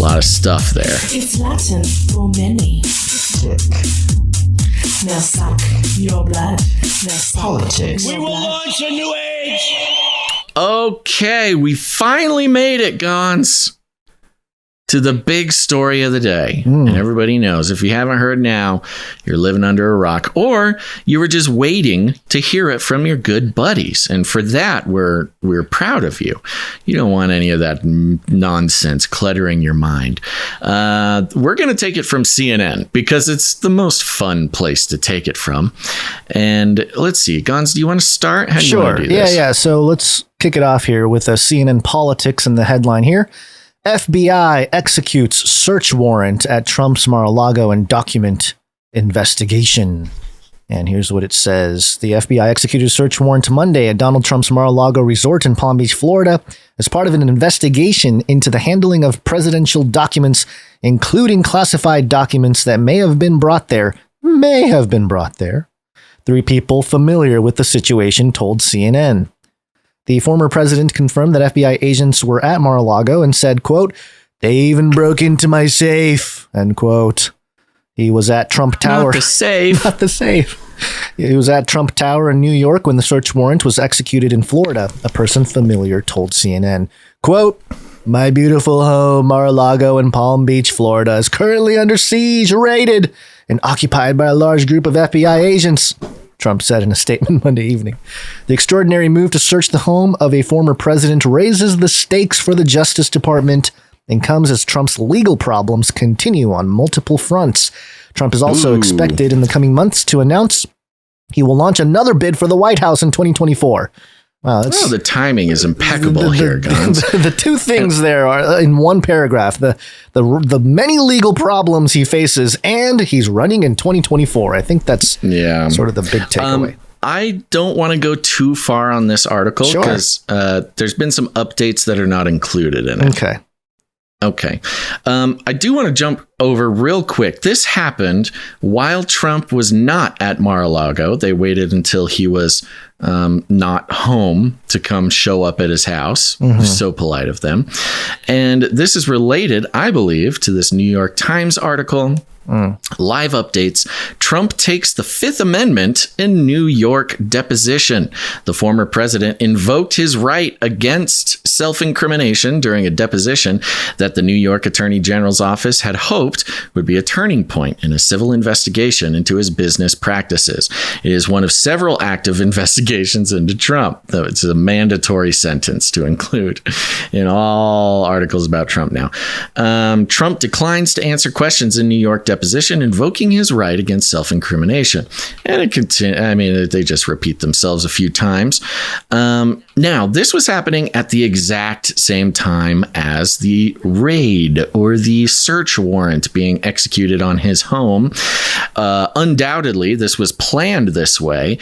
lot of stuff there. It's Latin for many. Now suck your blood. Now Politics. We will launch a new age. Okay, we finally made it, Gons, to the big story of the day. And everybody knows, if you haven't heard now, you're living under a rock, or you were just waiting to hear it from your good buddies. And for that, we're proud of you. You don't want any of that nonsense cluttering your mind. We're going to take it from CNN because it's the most fun place to take it from. And let's see, Gons, do you want to start? How do you want to do this? Yeah. So let's kick it off here with CNN Politics and the headline here. FBI executes search warrant at Trump's Mar-a-Lago and document investigation. And here's what it says. The FBI executed a search warrant Monday at Donald Trump's Mar-a-Lago resort in Palm Beach, Florida, as part of an investigation into the handling of presidential documents, including classified documents that may have been brought there. 3 people familiar with the situation told CNN. The former president confirmed that FBI agents were at Mar-a-Lago and said, quote, "They even broke into my safe," end quote. He was at Trump Tower. Not the safe. Not the safe. He was at Trump Tower in New York when the search warrant was executed in Florida, a person familiar told CNN. Quote, "My beautiful home, Mar-a-Lago in Palm Beach, Florida, is currently under siege, raided, and occupied by a large group of FBI agents," Trump said in a statement Monday evening. The extraordinary move to search the home of a former president raises the stakes for the Justice Department and comes as Trump's legal problems continue on multiple fronts. Trump is also expected in the coming months to announce he will launch another bid for the White House in 2024. Wow, the timing is impeccable here, Gons. The two things there are in one paragraph: the many legal problems he faces, and he's running in 2024. I think that's sort of the big takeaway. I don't want to go too far on this article because there's been some updates that are not included in it. Okay. I do want to jump over real quick. This happened while Trump was not at Mar-a-Lago. They waited until he was not home to come show up at his house. So polite of them. And this is related, I believe, to this New York Times article. Live updates. Trump takes the Fifth Amendment in New York deposition. The former president invoked his right against self-incrimination during a deposition that the New York Attorney General's office had hoped would be a turning point in a civil investigation into his business practices. It is one of several active investigations into Trump, though it's a mandatory sentence to include in all articles about Trump now. Trump declines to answer questions in New York deposition, invoking his right against self-incrimination. And they just repeat themselves a few times. Now, this was happening at the exact same time as the raid or the search warrant being executed on his home. Undoubtedly, this was planned this way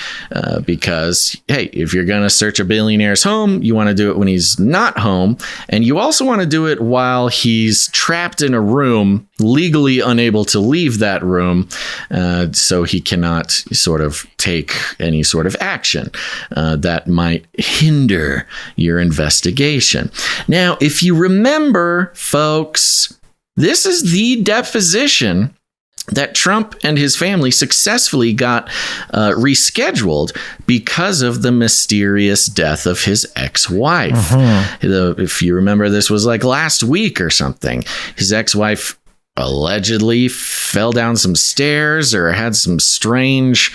because, hey, if you're going to search a billionaire's home, you want to do it when he's not home. And you also want to do it while he's trapped in a room, legally unable to leave that room, so he cannot sort of take any sort of action that might hinder your investigation. Now, if you remember, folks, this is the deposition that Trump and his family successfully got rescheduled because of the mysterious death of his ex-wife. If you remember, this was like last week or something. His ex-wife allegedly fell down some stairs or had some strange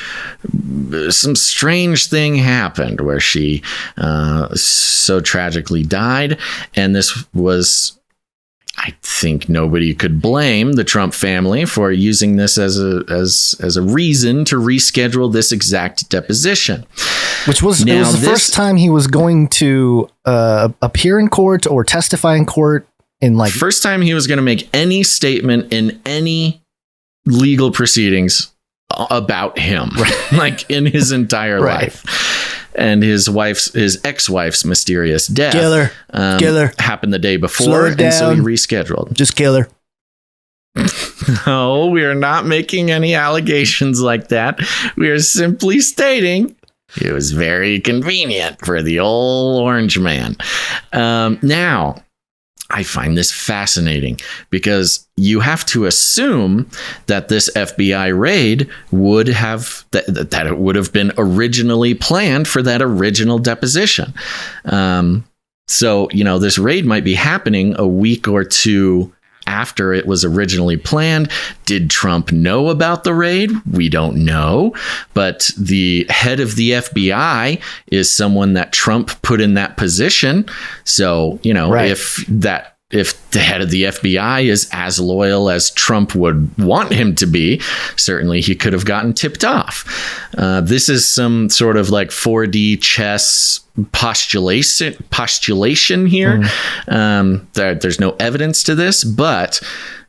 thing happened where she so tragically died. And this was, I think nobody could blame the Trump family for using this as a reason to reschedule this exact deposition. Which was, it was the first time he was going to appear in court or testify in court. First time he was going to make any statement in any legal proceedings about him, like in his entire life. And his ex-wife's mysterious death happened the day before, and so he rescheduled. Just kill her. No, we are not making any allegations like that. We are simply stating it was very convenient for the old orange man. Now, I find this fascinating because you have to assume that this FBI raid would have that it would have been originally planned for that original deposition. So, this raid might be happening a week or two after it was originally planned. Did Trump know about the raid? We don't know. But the head of the FBI is someone that Trump put in that position. So, right. If the head of the FBI is as loyal as Trump would want him to be, certainly he could have gotten tipped off. This is some sort of like 4D chess postulation here. There's no evidence to this, but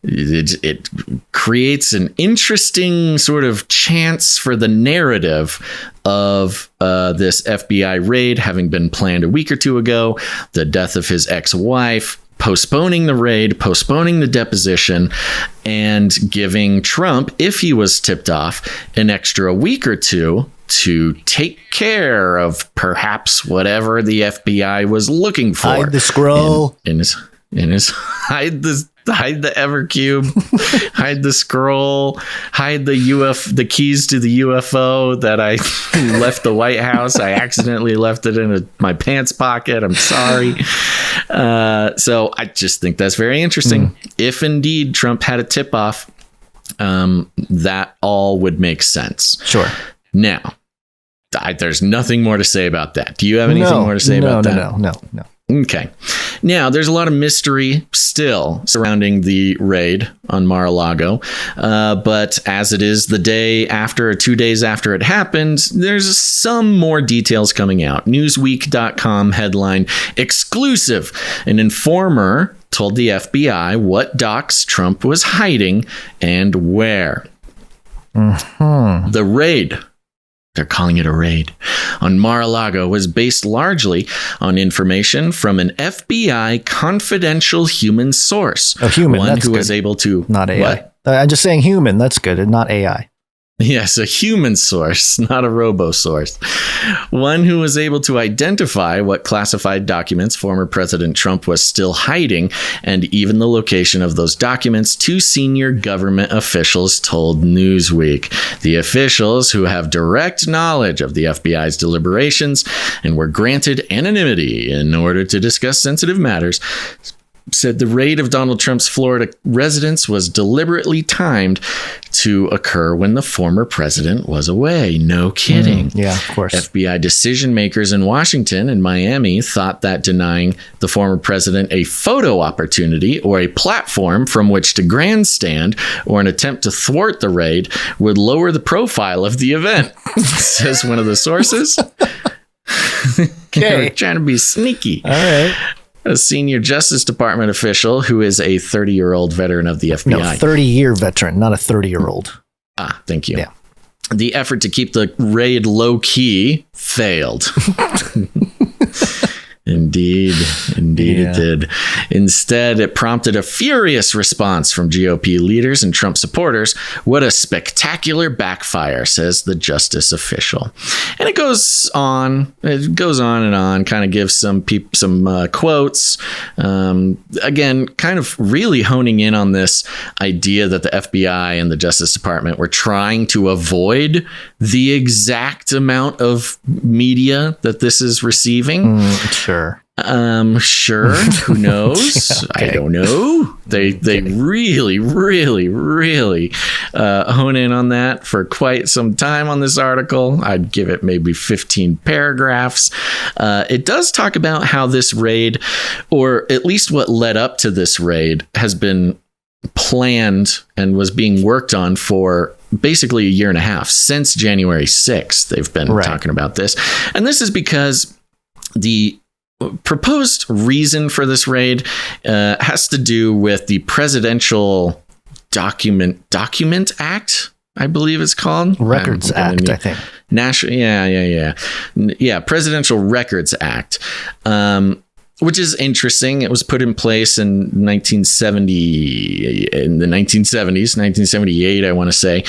it creates an interesting sort of chance for the narrative of this FBI raid having been planned a week or two ago, the death of his ex-wife, postponing the raid, postponing the deposition, and giving Trump, if he was tipped off, an extra week or two to take care of perhaps whatever the FBI was looking for. Hide the scroll. In his hide the Evercube, hide the scroll, hide the keys to the UFO that I left the White House. I accidentally left it in my pants pocket. I'm sorry. So I just think that's very interesting. If indeed Trump had a tip off, that all would make sense. Sure. Now, there's nothing more to say about that. Do you have anything more to say about that? No. Okay. Now, there's a lot of mystery still surrounding the raid on Mar-a-Lago. But as it is the day after or 2 days after it happened, there's some more details coming out. Newsweek.com headline, exclusive. An informer told the FBI what docs Trump was hiding and where. The raid, they're calling it a raid, on Mar-a-Lago was based largely on information from an FBI confidential human source. A human, one that's who good. was able to... Not AI. What? I'm just saying human, that's good, and not AI. Yes, a human source, not a robo source. One who was able to identify what classified documents former President Trump was still hiding, and even the location of those documents, two senior government officials told Newsweek. The officials, who have direct knowledge of the FBI's deliberations and were granted anonymity in order to discuss sensitive matters, said the raid of Donald Trump's Florida residence was deliberately timed to occur when the former president was away. No kidding. Yeah, of course. FBI decision makers in Washington and Miami thought that denying the former president a photo opportunity or a platform from which to grandstand or an attempt to thwart the raid would lower the profile of the event, says one of the sources. Okay. Trying to be sneaky. All right. A senior Justice Department official who is a 30-year-old veteran of the FBI. No, 30-year veteran, not a 30-year-old. Thank you. Yeah. The effort to keep the raid low-key failed. Indeed, it did. Instead, it prompted a furious response from GOP leaders and Trump supporters. What a spectacular backfire, says the justice official. And it goes on and on, kind of gives some quotes. Again, kind of really honing in on this idea that the FBI and the Justice Department were trying to avoid the exact amount of media that this is receiving. Sure. Sure. Who knows? Okay. I don't know. They really hone in on that for quite some time on this article. I'd give it maybe 15 paragraphs. It does talk about how this raid, or at least what led up to this raid, has been planned and was being worked on for basically a year and a half. Since January 6th, they've been talking about this. And this is because the proposed reason for this raid has to do with the Presidential Document Act, I believe it's called. Records Act, I think. National, yeah. Presidential Records Act, which is interesting. It was put in place in 1978, I want to say,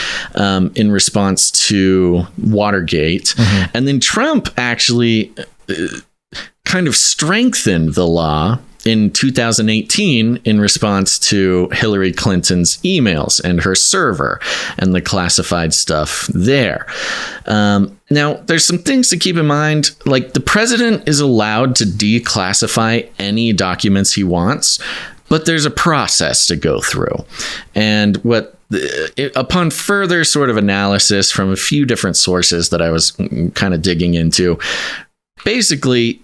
in response to Watergate. And then Trump actually kind of strengthened the law in 2018 in response to Hillary Clinton's emails and her server and the classified stuff there. Now, there's some things to keep in mind. Like, the president is allowed to declassify any documents he wants, but there's a process to go through. And upon further sort of analysis from a few different sources that I was kind of digging into, basically,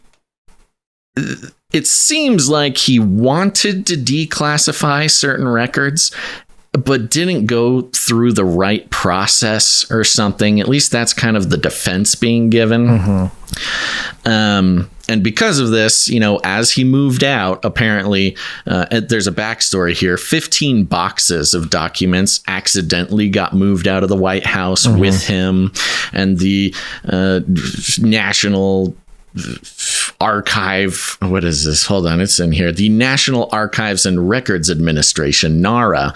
it seems like he wanted to declassify certain records, but didn't go through the right process or something. At least that's kind of the defense being given. Mm-hmm. And because of this, as he moved out, apparently, there's a backstory here. 15 boxes of documents accidentally got moved out of the White House with him, and the National Archive, what is this? Hold on, it's in here. The National Archives and Records Administration, NARA,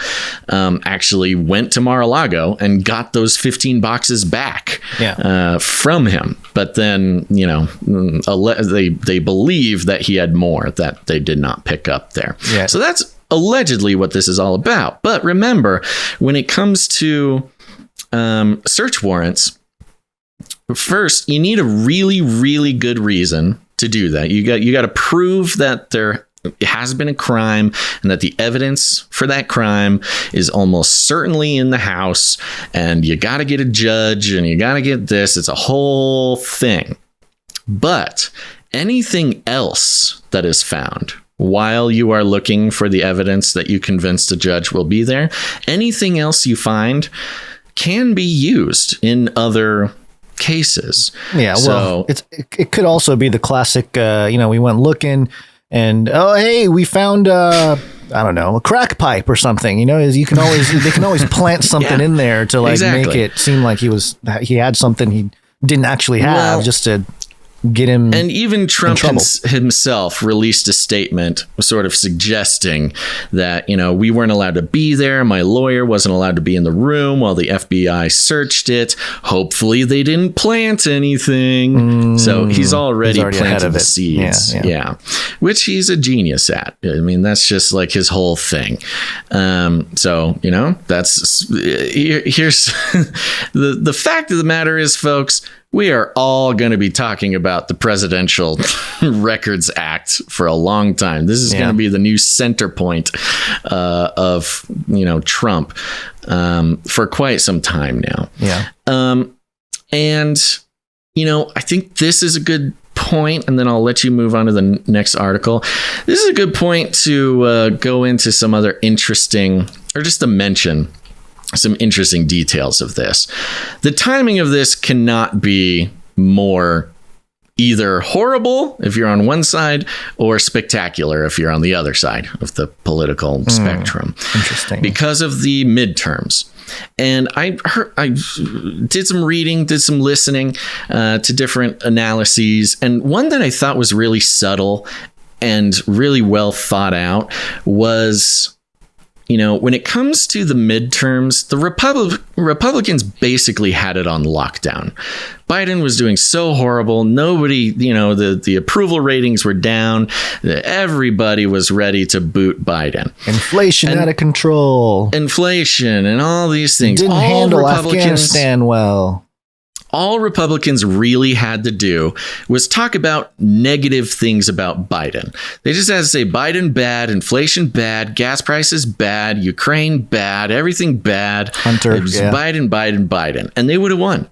actually went to Mar-a-Lago and got those 15 boxes back from him. But then, they believe that he had more that they did not pick up there. Yeah. So that's allegedly what this is all about. But remember, when it comes to search warrants, first, you need a really, really good reason to do that. You got to prove that there has been a crime and that the evidence for that crime is almost certainly in the house. And you got to get a judge and you got to get this. It's a whole thing. But anything else that is found while you are looking for the evidence that you convinced a judge will be there, anything else you find can be used in other cases. Yeah, well, it could also be the classic, we went looking and, oh, hey, we found, I don't know, a crack pipe or something, they can always plant something in there to make it seem like he had something he didn't actually have, just to get him. And even Trump himself released a statement sort of suggesting that, we weren't allowed to be there. My lawyer wasn't allowed to be in the room while the FBI searched it. Hopefully they didn't plant anything. So he's already planted the seeds. Yeah. Which he's a genius at. I mean, that's just like his whole thing. Here's the fact of the matter is, folks, we are all going to be talking about the Presidential Records Act for a long time. This is going to be the new center point of, Trump for quite some time now. Yeah. And, I think this is a good point, and then I'll let you move on to the next article. This is a good point to go into some other interesting, or just to mention some interesting details of this. The timing of this cannot be more either horrible if you're on one side or spectacular if you're on the other side of the political spectrum. Interesting. Because of the midterms. And I did some reading, did some listening to different analyses. And one that I thought was really subtle and really well thought out was, when it comes to the midterms, the Republicans basically had it on lockdown. Biden was doing so horrible. Nobody, the approval ratings were down. Everybody was ready to boot Biden. Inflation out of control. Inflation and all these things. Didn't handle Afghanistan well. All Republicans really had to do was talk about negative things about Biden. They just had to say Biden bad, inflation bad, gas prices bad, Ukraine bad, everything bad. Hunter, it was Biden. And they would have won.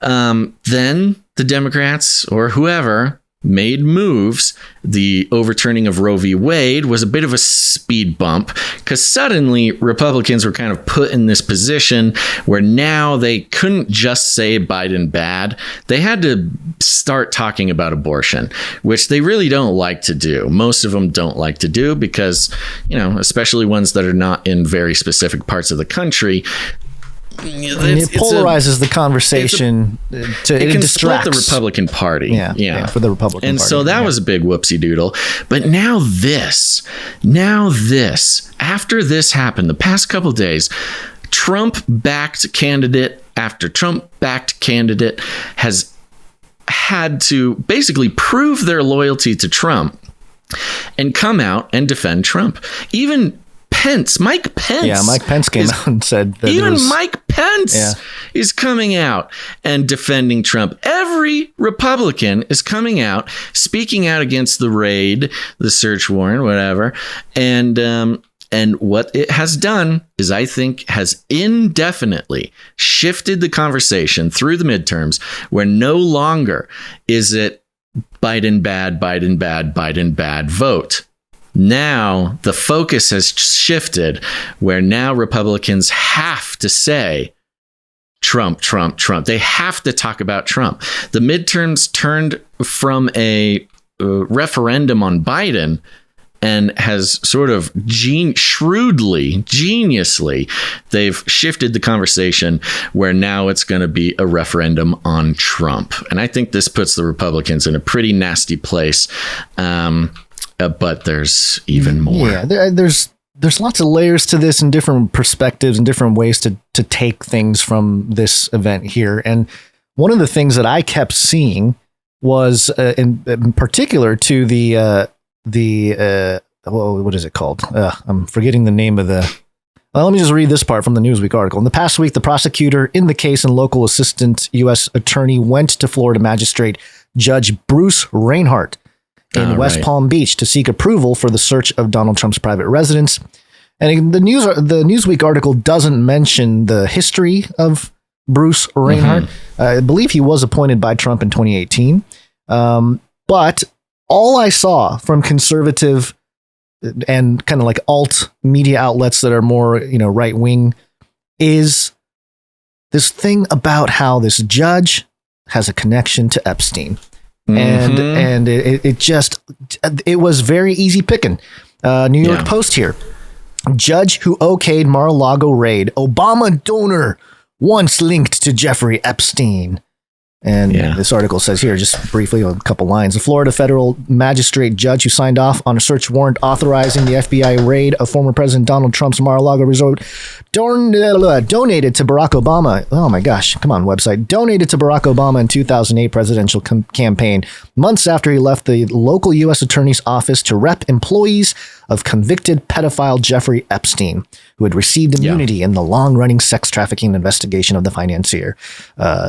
Then the Democrats or whoever made moves. The overturning of Roe v. Wade was a bit of a speed bump because suddenly Republicans were kind of put in this position where now they couldn't just say Biden bad. They had to start talking about abortion, which they really don't like to do. Most of them don't like to do because, especially ones that are not in very specific parts of the country, it polarizes the conversation. It can split the Republican Party. Yeah, for the Republican Party. And so that was a big whoopsie doodle. But now this, after this happened, the past couple of days, Trump-backed candidate after Trump-backed candidate has had to basically prove their loyalty to Trump and come out and defend Trump. Even Mike Pence. Yeah, Mike Pence came out and said that even Mike Pence is coming out and defending Trump. Every Republican is coming out, speaking out against the raid, the search warrant, whatever. And what it has done is, I think, has indefinitely shifted the conversation through the midterms, where no longer is it Biden bad, Biden bad, Biden bad vote. Now the focus has shifted, where now Republicans have to say Trump, Trump, Trump. They have to talk about Trump. The midterms turned from a referendum on Biden and has sort of shrewdly, geniusly, they've shifted the conversation where now it's going to be a referendum on Trump. And I think this puts the Republicans in a pretty nasty place. But there's even more. Yeah, there's lots of layers to this and different perspectives and different ways to take things from this event here. And one of the things that I kept seeing was in particular to the what is it called? I'm forgetting the name of the. Well, let me just read this part from the Newsweek article. In the past week, the prosecutor in the case and local assistant U.S. attorney went to Florida magistrate Judge Bruce Reinhart in West Palm Beach to seek approval for the search of Donald Trump's private residence. And the Newsweek article doesn't mention the history of Bruce Reinhart. I believe he was appointed by Trump in 2018. But all I saw from conservative and kind of like alt media outlets that are more, right wing, is this thing about how this judge has a connection to Epstein. And it was very easy picking. New York Post here. Judge who okayed Mar-a-Lago raid. Obama donor once linked to Jeffrey Epstein. And this article says here, just briefly, a couple lines. The Florida federal magistrate judge who signed off on a search warrant authorizing the FBI raid of former President Donald Trump's Mar-a-Lago resort donated to Barack Obama. Oh my gosh, come on, website. Donated to Barack Obama in 2008 presidential campaign, months after he left the local U.S. attorney's office to rep employees of convicted pedophile Jeffrey Epstein, who had received immunity in the long-running sex trafficking investigation of the financier.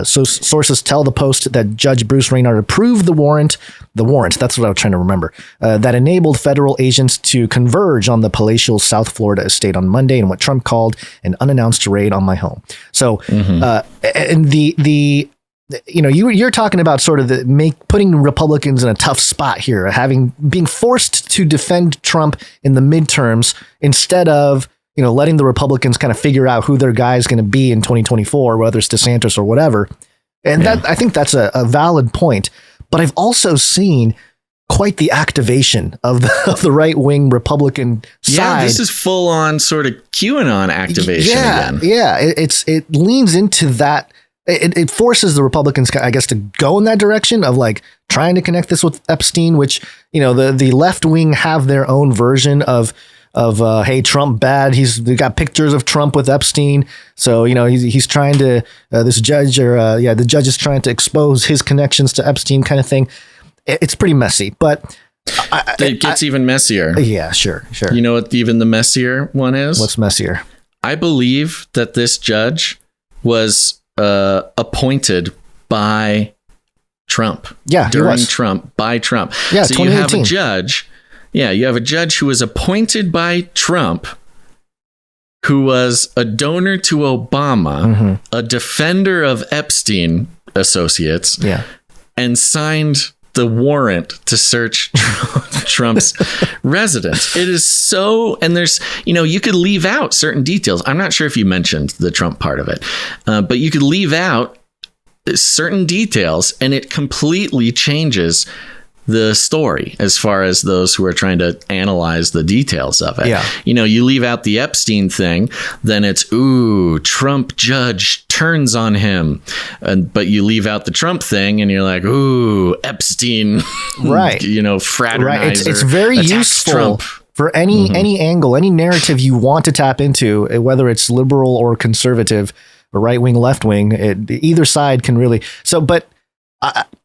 So sources tell the Post that Judge Bruce Reinhart approved the warrant, that's what I was trying to remember, that enabled federal agents to converge on the palatial South Florida estate on Monday in what Trump called an unannounced raid on my home. So, and you're talking about sort of putting Republicans in a tough spot here, being forced to defend Trump in the midterms instead of, letting the Republicans kind of figure out who their guy is going to be in 2024, whether it's DeSantis or whatever. And that, I think that's a valid point. But I've also seen quite the activation of the right wing Republican side. Yeah, this is full on sort of QAnon activation again. Yeah, it leans into that. It forces the Republicans, I guess, to go in that direction of like trying to connect this with Epstein, which, the left wing have their own version of hey, Trump bad. They got pictures of Trump with Epstein. So, he's trying to this judge the judge is trying to expose his connections to Epstein kind of thing. It's pretty messy, but it gets even messier. Yeah, sure. You know what even the messier one is? What's messier? I believe that this judge was appointed by Trump. Yeah, during Trump, by Trump. Yeah, so you have a judge. Yeah, you have a judge who was appointed by Trump, who was a donor to Obama, a defender of Epstein associates, and signed the warrant to search Trump's residence. It is so, and there's, you could leave out certain details. I'm not sure if you mentioned the Trump part of it, but you could leave out certain details and it completely changes the story as far as those who are trying to analyze the details of it. Yeah. You leave out the Epstein thing, then it's, Trump judge turns on him. But you leave out the Trump thing and you're like, Epstein, right. fraternizer. Right. It's very useful Trump. For any angle, any narrative you want to tap into, whether it's liberal or conservative or right wing, left wing, either side can really. So, but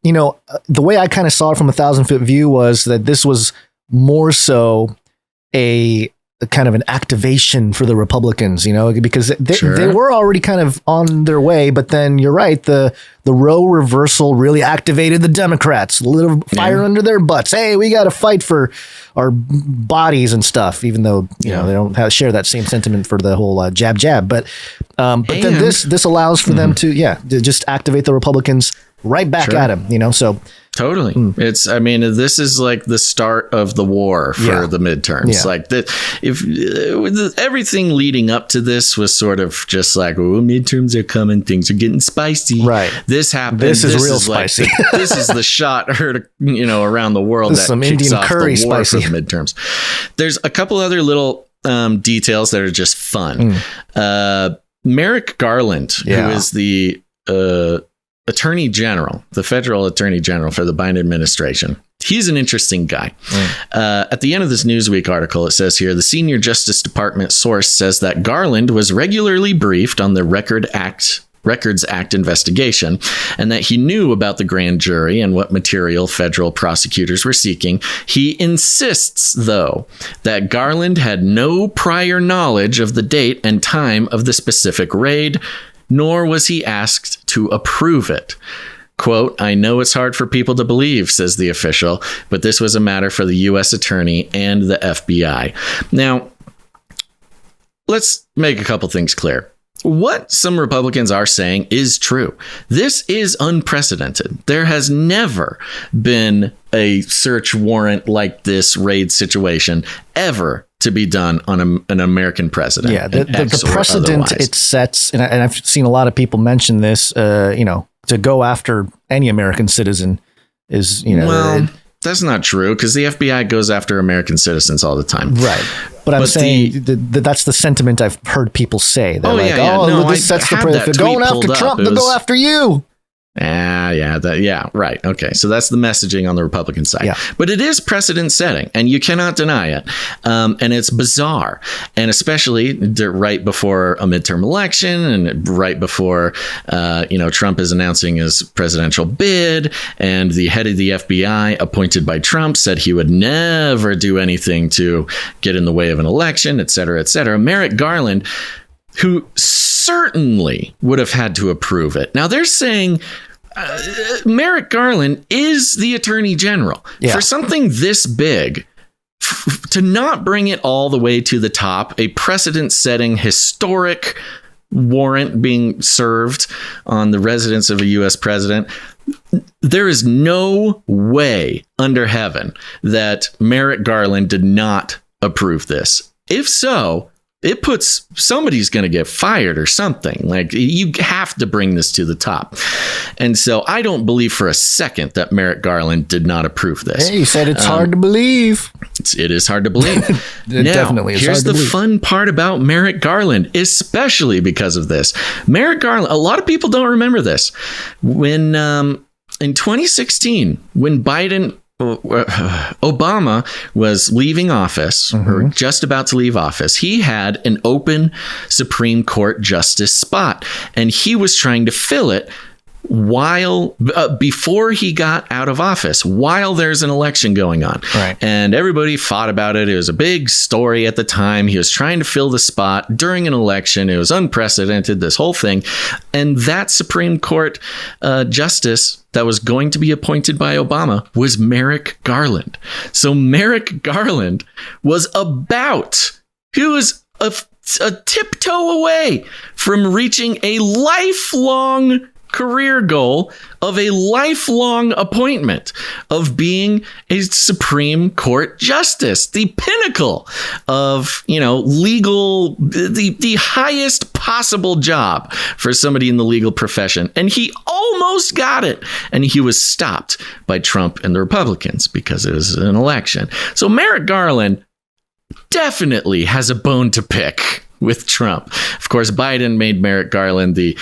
the way I kind of saw it from 1,000-foot view was that this was more so a kind of an activation for the Republicans, because they were already kind of on their way. But then you're right. The Roe reversal really activated the Democrats, a little fire under their butts. Hey, we got to fight for our bodies and stuff, even though, they don't share that same sentiment for the whole jab. But then this allows for them to just activate the Republicans right back at him, so. Totally. This is like the start of the war for the midterms. Like everything leading up to this was sort of just like, midterms are coming. Things are getting spicy. Right. This happened. This is real spicy. This is the shot heard, around the world this that kicks Indian off curry the war spicy. for the midterms. There's a couple other little details that are just fun. Merrick Garland, who is the Attorney General, the federal Attorney General for the Biden administration. He's an interesting guy. At the end of this Newsweek article, it says here, the senior Justice Department source says that Garland was regularly briefed on the Records Act investigation, and that he knew about the grand jury and what material federal prosecutors were seeking. He insists, though, that Garland had no prior knowledge of the date and time of the specific raid, nor was he asked to approve it. Quote, I know it's hard for people to believe, says the official, but this was a matter for the U.S. Attorney and the FBI. Now, let's make a couple things clear. What some Republicans are saying is true. This is unprecedented. There has never been a search warrant like this raid situation ever to be done on an American president. Yeah, the precedent it sets, and I've seen a lot of people mention this, to go after any American citizen is, Well, that's not true, because the FBI goes after American citizens all the time. Right. But I'm saying that's the sentiment I've heard people say. They're this sets the precedent. If they're going after Trump, they'll go after you. Right. Okay. So that's the messaging on the Republican side. Yeah. But it is precedent setting, and you cannot deny it. And it's bizarre. And especially right before a midterm election and right before, Trump is announcing his presidential bid, and the head of the FBI appointed by Trump said he would never do anything to get in the way of an election, et cetera, et cetera. Merrick Garland, who certainly would have had to approve it. Now they're saying Merrick Garland is the Attorney General. For something this big, to not bring it all the way to the top, a precedent-setting historic warrant being served on the residence of a U.S. president, there is no way under heaven that Merrick Garland did not approve this. If so, it puts somebody's going to get fired or something. Like, you have to bring this to the top. And so I don't believe for a second that Merrick Garland did not approve this. Hey, you said it's hard to believe. It is hard to believe. Definitely is. Here's the fun part about Merrick Garland, especially because of this. Merrick Garland, a lot of people don't remember this. When in 2016, when Obama was leaving office, or just about to leave office, he had an open Supreme Court justice spot, and he was trying to fill it before he got out of office, while there's an election going on. Right. And everybody fought about it. It was a big story at the time. He was trying to fill the spot during an election. It was unprecedented, this whole thing. And that Supreme Court justice that was going to be appointed by Obama was Merrick Garland. So Merrick Garland was he was a tiptoe away from reaching a lifelong career goal of a lifelong appointment of being a Supreme Court justice, the pinnacle of, legal, the highest possible job for somebody in the legal profession. And he almost got it. And he was stopped by Trump and the Republicans because it was an election. So Merrick Garland definitely has a bone to pick with Trump. Of course, Biden made Merrick Garland the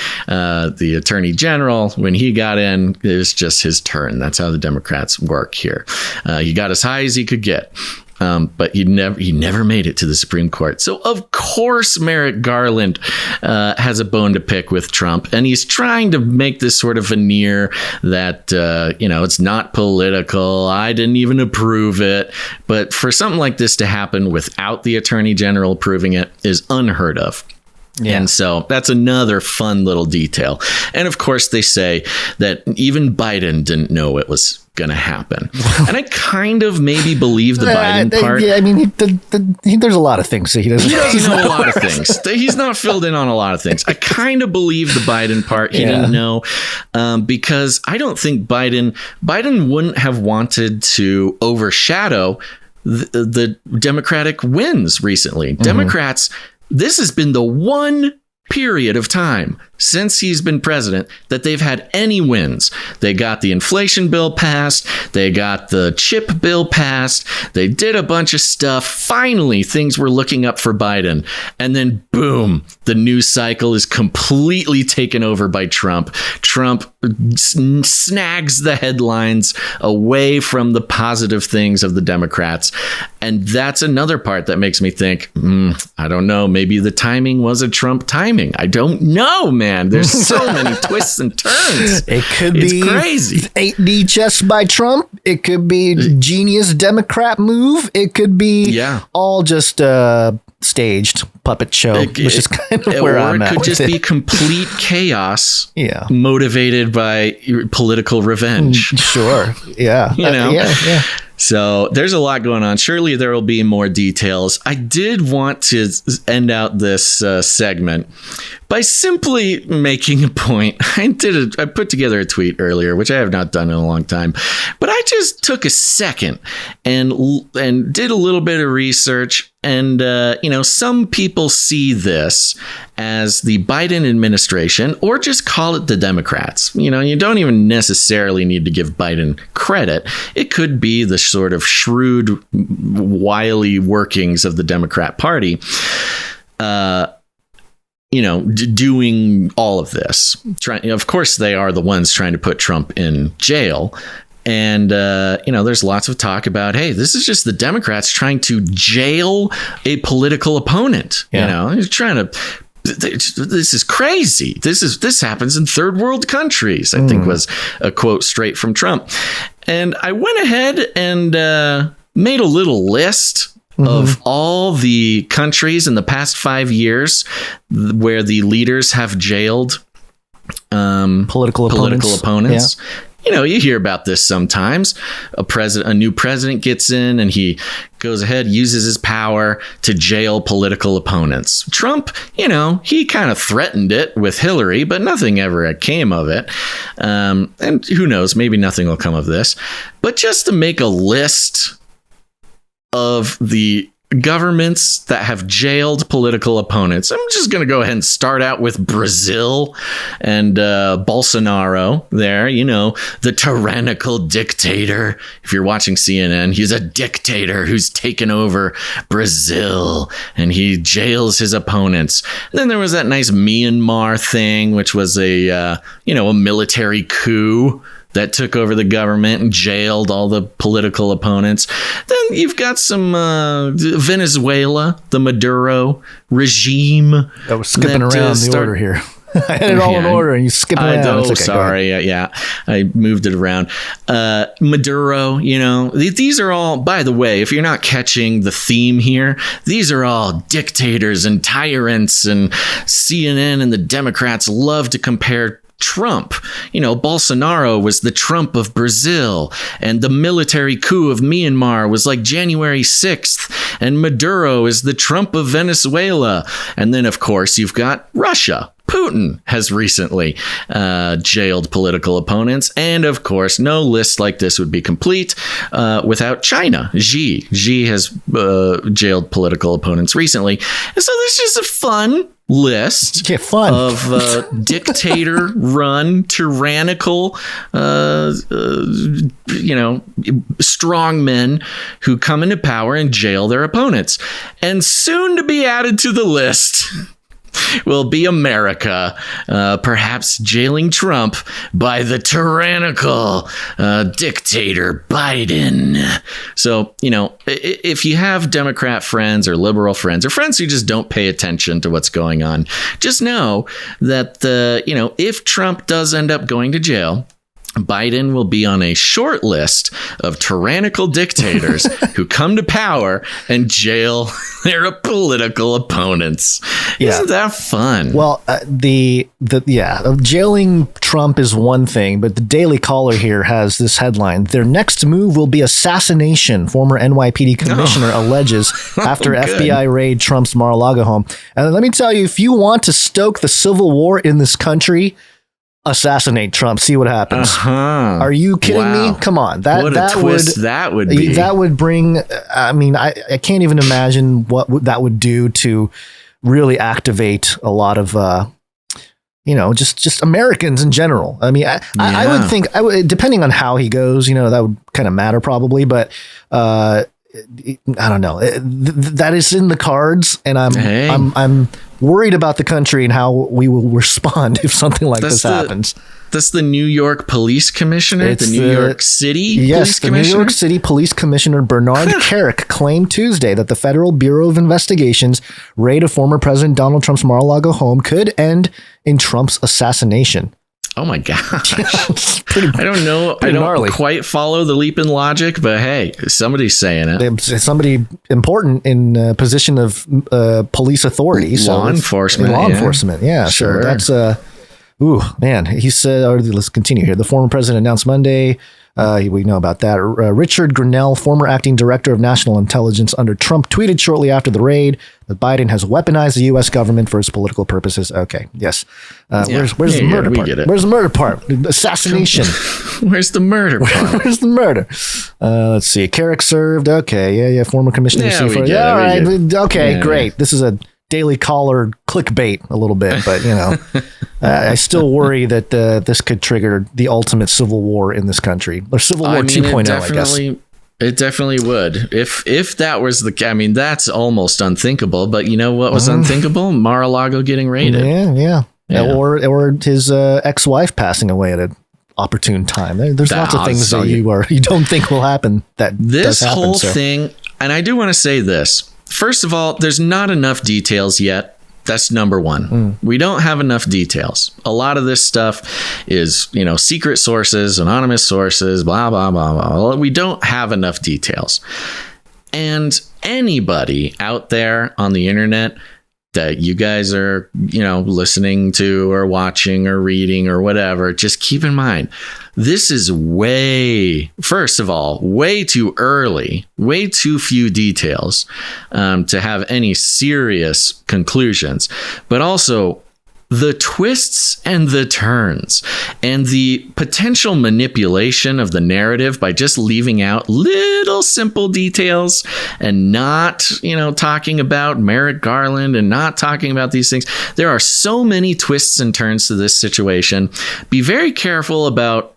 Attorney General. When he got in, it was just his turn. That's how the Democrats work here. He got as high as he could get. But he never made it to the Supreme Court. So of course Merrick Garland has a bone to pick with Trump, and he's trying to make this sort of veneer that it's not political. I didn't even approve it. But for something like this to happen without the Attorney General approving it is unheard of. Yeah. And so that's another fun little detail. And of course, they say that even Biden didn't know it was going to happen. And I kind of maybe believe the Biden part. Yeah, I mean, there's a lot of things that he doesn't know a lot of things. He's not filled in on a lot of things. I kind of believe the Biden part. He didn't know because I don't think Biden wouldn't have wanted to overshadow the Democratic wins recently. Mm-hmm. Democrats, this has been the one period of time since he's been president that they've had any wins. They got the inflation bill passed. They got the chip bill passed. They did a bunch of stuff. Finally, things were looking up for Biden. And then boom, the news cycle is completely taken over by Trump. Trump snags the headlines away from the positive things of the Democrats. And that's another part that makes me think, I don't know, maybe the timing was a Trump timing. I don't know, man. There's so many twists and turns. It could be crazy. 8D chess by Trump. It could be genius Democrat move. It could be all just staged puppet show, which is kind of where I'm at. It could just be complete chaos, motivated by political revenge. Sure. Yeah. Yeah. So there's a lot going on. Surely there will be more details. I did want to end out this segment by simply making a point. I put together a tweet earlier, which I have not done in a long time, but I just took a second and did a little bit of research. And, some people see this as the Biden administration, or just call it the Democrats. You don't even necessarily need to give Biden credit. It could be the sort of shrewd, wily workings of the Democrat Party, doing all of this. Of course, they are the ones trying to put Trump in jail. And, there's lots of talk about, hey, this is just the Democrats trying to jail a political opponent. He's trying to. This is crazy. This happens in third world countries, I think was a quote straight from Trump. And I went ahead and made a little list of all the countries in the past 5 years where the leaders have jailed political opponents. Yeah. You hear about this sometimes. A new president gets in and he goes ahead, uses his power to jail political opponents. Trump, he kind of threatened it with Hillary, but nothing ever came of it. And who knows, maybe nothing will come of this. But just to make a list of the governments that have jailed political opponents, I'm just going to go ahead and start out with Brazil and Bolsonaro there, the tyrannical dictator. If you're watching CNN, he's a dictator who's taken over Brazil and he jails his opponents. And then there was that nice Myanmar thing, which was a military coup that took over the government and jailed all the political opponents. Then you've got some Venezuela, the Maduro regime. I was skipping around the order here. I had it all in order and you skip around. Oh, sorry. Yeah. I moved it around. Maduro, these are all, by the way, if you're not catching the theme here, these are all dictators and tyrants, and CNN and the Democrats love to compare Trump. Bolsonaro was the Trump of Brazil, and the military coup of Myanmar was like January 6th, and Maduro is the Trump of Venezuela. And then, of course, you've got Russia. Putin has recently jailed political opponents. And of course, no list like this would be complete without China. Xi has jailed political opponents recently. And so this is a fun list of dictator-run, tyrannical, strong men who come into power and jail their opponents. And soon to be added to the list, will be America, perhaps jailing Trump by the tyrannical dictator Biden. So, if you have Democrat friends or liberal friends or friends who just don't pay attention to what's going on, just know that, if Trump does end up going to jail, Biden will be on a short list of tyrannical dictators who come to power and jail their political opponents. Yeah. Isn't that fun? Well, jailing Trump is one thing, but the Daily Caller here has this headline: their next move will be assassination. Former NYPD commissioner alleges after FBI raid Trump's Mar-a-Lago home. And let me tell you, if you want to stoke the civil war in this country, assassinate Trump. See what happens. Are you kidding me? Come on. That would be. That would bring. I can't even imagine what that would do to really activate a lot of just Americans in general. I mean, I would think depending on how he goes, that would kind of matter probably, but I don't know. That is in the cards, and I'm worried about the country and how we will respond if something like this happens. That's the New York Police Commissioner, the New York City Police Commissioner? New York City Police Commissioner Bernard Kerik claimed Tuesday that the Federal Bureau of Investigation's raid of former President Donald Trump's Mar-a-Lago home could end in Trump's assassination. Oh my gosh. I don't know. I don't gnarly. Quite follow the leap in logic, but hey, somebody's saying it. Somebody important in a position of police authority. Law enforcement. Yeah. Sure. So that's, he said, let's continue here. The former president announced Monday, we know about that. Richard Grenell, former acting director of national intelligence under Trump, tweeted shortly after the raid that Biden has weaponized the U.S. government for his political purposes. Okay, yes. Where's the murder part? Where's the murder part? Assassination. Where's the murder part? Where's the murder? Let's see. Kerik served. Okay, yeah. Former commissioner. Great. This is a Daily Caller clickbait a little bit, but I still worry that this could trigger the ultimate civil war in this country, or Civil War 2.0. I guess it definitely would. If that was that's almost unthinkable. But you know what was unthinkable? Mar-a-Lago getting raided. Yeah. Or his ex-wife passing away at an opportune time. There's lots of things that you don't think will happen. This whole thing, and I do want to say this. First of all, there's not enough details yet. That's number one. We don't have enough details. A lot of this stuff is, secret sources, anonymous sources, blah, blah, blah, blah. We don't have enough details. And anybody out there on the internet that you guys are, listening to or watching or reading or whatever, just keep in mind, this is first of all, way too early, way too few details to have any serious conclusions, but also the twists and the turns and the potential manipulation of the narrative by just leaving out little simple details and not, talking about Merrick Garland and not talking about these things. There are so many twists and turns to this situation. Be very careful about,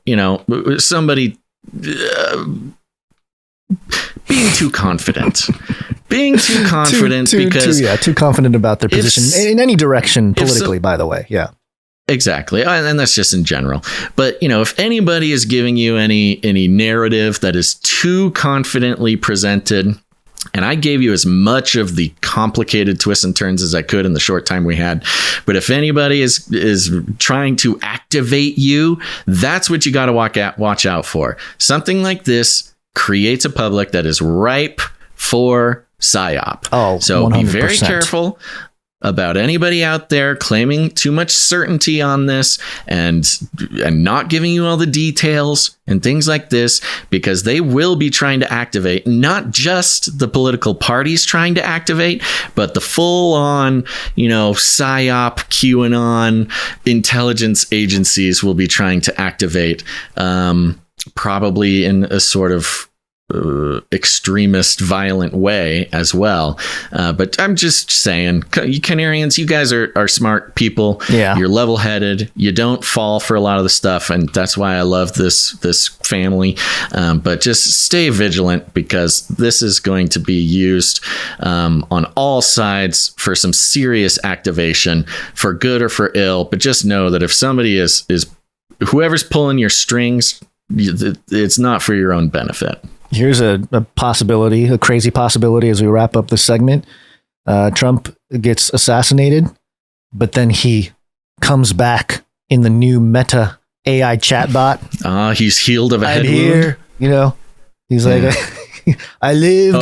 somebody being too confident. Too confident about their position in any direction politically, by the way. Yeah, exactly. And that's just in general. But, if anybody is giving you any narrative that is too confidently presented, and I gave you as much of the complicated twists and turns as I could in the short time we had. But if anybody is trying to activate you, that's what you got to watch out for. Something like this creates a public that is ripe for psyop. So 100%. Be very careful about anybody out there claiming too much certainty on this and not giving you all the details and things like this, because they will be trying to activate not just the political parties trying to activate, but the full on, psyop, QAnon intelligence agencies will be trying to activate, probably in a sort of extremist, violent way as well. But I'm just saying, you Canarians, you guys are smart people. Yeah. You're level-headed. You don't fall for a lot of the stuff, and that's why I love this family. But just stay vigilant, because this is going to be used on all sides for some serious activation, for good or for ill. But just know that if somebody is whoever's pulling your strings, it's not for your own benefit. Here's a possibility, a crazy possibility as we wrap up this segment. Trump gets assassinated, but then he comes back in the new Meta AI chatbot. He's healed of a head wound. You know, he's like, I lived,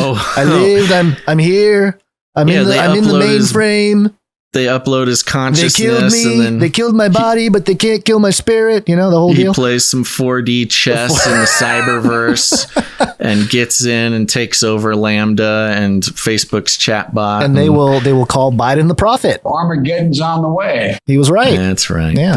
I'm here. I'm in the mainframe. They upload his consciousness. They killed me. And then they killed my body, but they can't kill my spirit. You know, the whole deal. He plays some 4D chess in the cyberverse and gets in and takes over Lambda and Facebook's chatbot. And they will call Biden the prophet. Armageddon's on the way. He was right. That's right. Yeah.